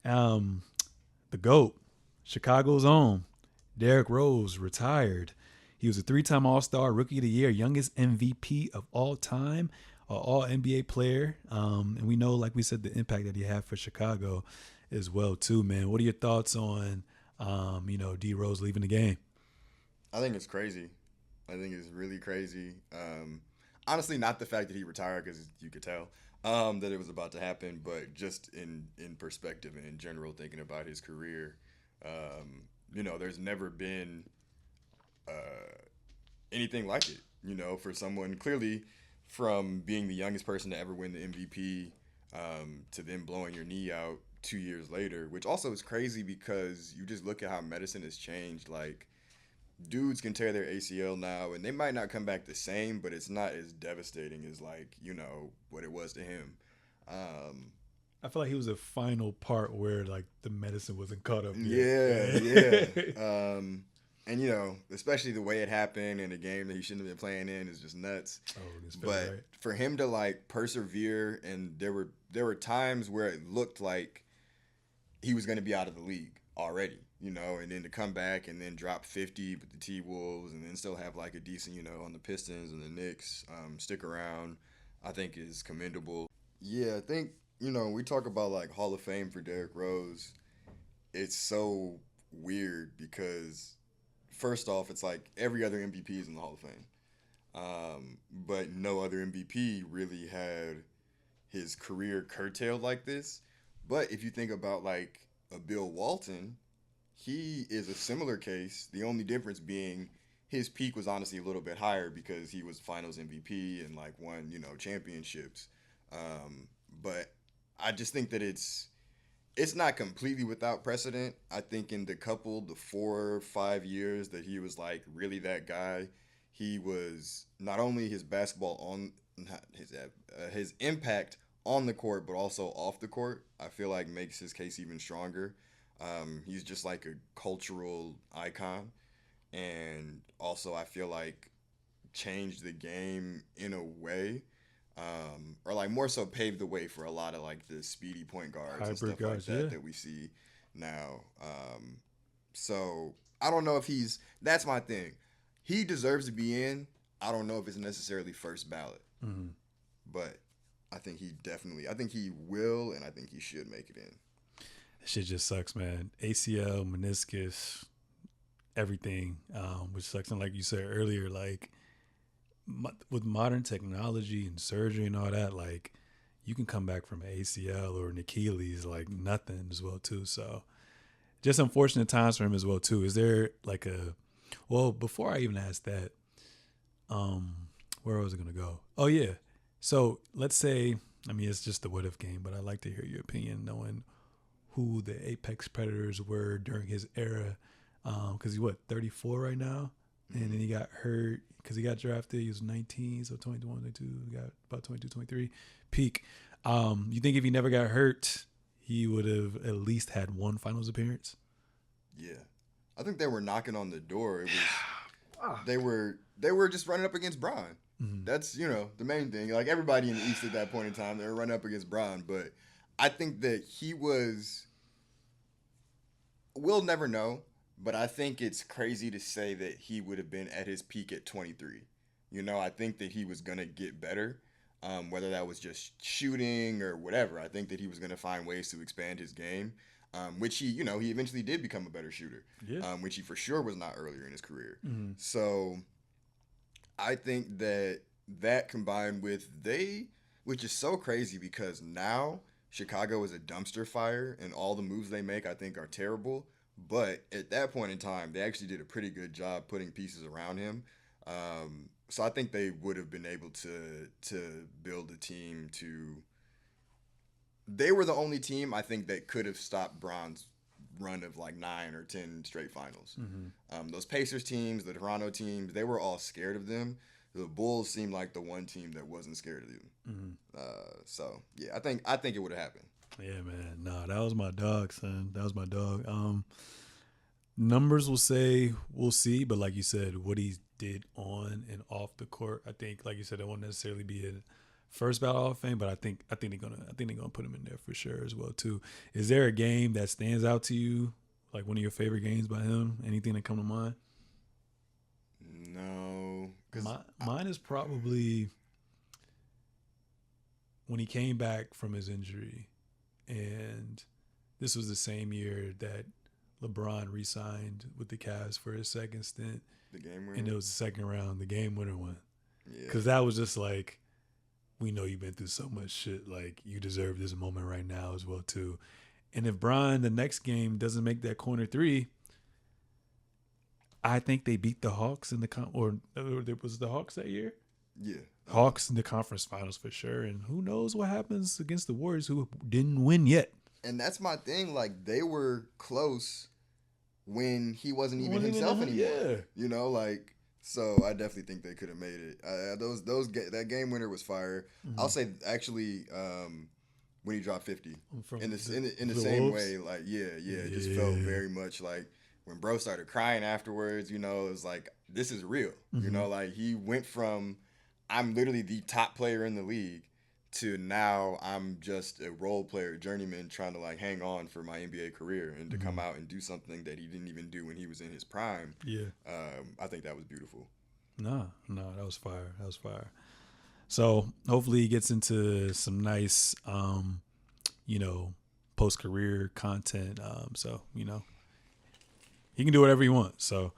Um, the GOAT, Chicago's own, Derrick Rose retired. He was a three-time All-Star, Rookie of the Year, youngest MVP of all time, All NBA player. And we know, like we said, the impact that he had for Chicago as well too. Man, what are your thoughts on, D Rose leaving the game? I think it's crazy. I think it's really crazy. Honestly, not the fact that he retired because you could tell that it was about to happen, but just in perspective and in general, thinking about his career, there's never been anything like it. For someone clearly from being the youngest person to ever win the MVP to then blowing your knee out 2 years later, which also is crazy because you just look at how medicine has changed. Like dudes can tear their ACL now and they might not come back the same, but it's not as devastating as like, what it was to him. Um, I feel like he was a final part where like the medicine wasn't caught up yet. yeah, yeah. And especially the way it happened in a game that he shouldn't have been playing in is just nuts. Oh, this felt But right. for him to like persevere, and there were times where it looked like he was going to be out of the league already, and then to come back and then drop 50 with the T Wolves and then still have like a decent, on the Pistons and the Knicks, stick around, I think is commendable. Yeah, I think, we talk about like Hall of Fame for Derrick Rose. It's so weird because first off, it's like every other MVP is in the Hall of Fame. But no other MVP really had his career curtailed like this. But if you think about like a Bill Walton, he is a similar case. The only difference being his peak was honestly a little bit higher because he was Finals MVP and like won championships. But I just think that it's not completely without precedent. I think in the 4 or 5 years that he was like really that guy, he was not only his basketball on not his impact on the court, but also off the court. I feel like makes his case even stronger. He's just like a cultural icon, and also I feel like changed the game in a way, or like more so paved the way for a lot of like the speedy point guards and Hybrid stuff like guys, that yeah. that we see now. So I don't know if he's. That's my thing. He deserves to be in. I don't know if it's necessarily first ballot, Mm-hmm. but I think he definitely. I think he will, and I think he should make it in. That shit just sucks, man. ACL, meniscus, everything, which sucks. And like you said earlier, like with modern technology and surgery and all that, like you can come back from an ACL or an Achilles like nothing as well too. So just unfortunate times for him as well too. Is there like a well before I even ask that, um, where was it gonna go? Oh yeah. So let's say I mean it's just the what if game, but I'd like to hear your opinion knowing who the apex predators were during his era. Because he's what 34 right now, and Mm-hmm. then he got hurt because he got drafted. He was 19, so 21, 22, he got about 22, 23 peak. You think if he never got hurt, he would have at least had one finals appearance? Yeah, I think they were knocking on the door. It was they Fuck. were they were just running up against Braun. Mm-hmm. That's the main thing. Like everybody in the East at that point in time, they were running up against Braun. But I think that he was. We'll never know, but I think it's crazy to say that he would have been at his peak at 23. I think that he was gonna get better. Whether that was just shooting or whatever, I think that he was going to find ways to expand his game, which he eventually did become a better shooter, Yeah. which he for sure was not earlier in his career. Mm-hmm. So I think that combined with which is so crazy because now Chicago is a dumpster fire and all the moves they make I think are terrible. But at that point in time, they actually did a pretty good job putting pieces around him. So I think they would have been able to build a team to. They were the only team I think that could have stopped Braun's run of like 9 or 10 straight finals. Mm-hmm. Those Pacers teams, the Toronto teams, they were all scared of them. The Bulls seemed like the one team that wasn't scared of them. Mm-hmm. So yeah, I think it would have happened. Yeah, man. Nah, that was my dog, son. That was my dog. Numbers will say we'll see, but like you said, what he did on and off the court, I think, like you said, it won't necessarily be a first ballot Hall of Fame, but I think they're gonna put him in there for sure as well too. Is there a game that stands out to you, like one of your favorite games by him? Anything that come to mind? No, because Mine is probably when he came back from his injury, and this was the same year that LeBron re-signed with the Cavs for his second stint, the game winner, and it was the second round, the game winner one. yeah, Because that was just like, we know you've been through so much shit. Like, you deserve this moment right now as well too. And if Bron the next game doesn't make that corner three, I think they beat the Hawks in the or it was the Hawks that year. yeah, Hawks in the conference finals for sure. And who knows what happens against the Warriors, who didn't win yet. and that's my thing. Like, they were close when he wasn't even Wasn't even himself on- anymore. yeah. You know, like, so I definitely think they could have made it. That game winner was fire. I'll say actually, when he dropped 50 From in the the same Wolves? way, like it just felt very much like when bro started crying afterwards. You know, it was like, this is real. You know, like, he went from I'm literally the top player in the league to now I'm just a role player, journeyman, trying to like hang on for my NBA career and to come out and do something that he didn't even do when he was in his prime. Yeah. I think that was beautiful. No, that was fire. That was fire. So hopefully he gets into some nice, post-career content. So, he can do whatever he wants. So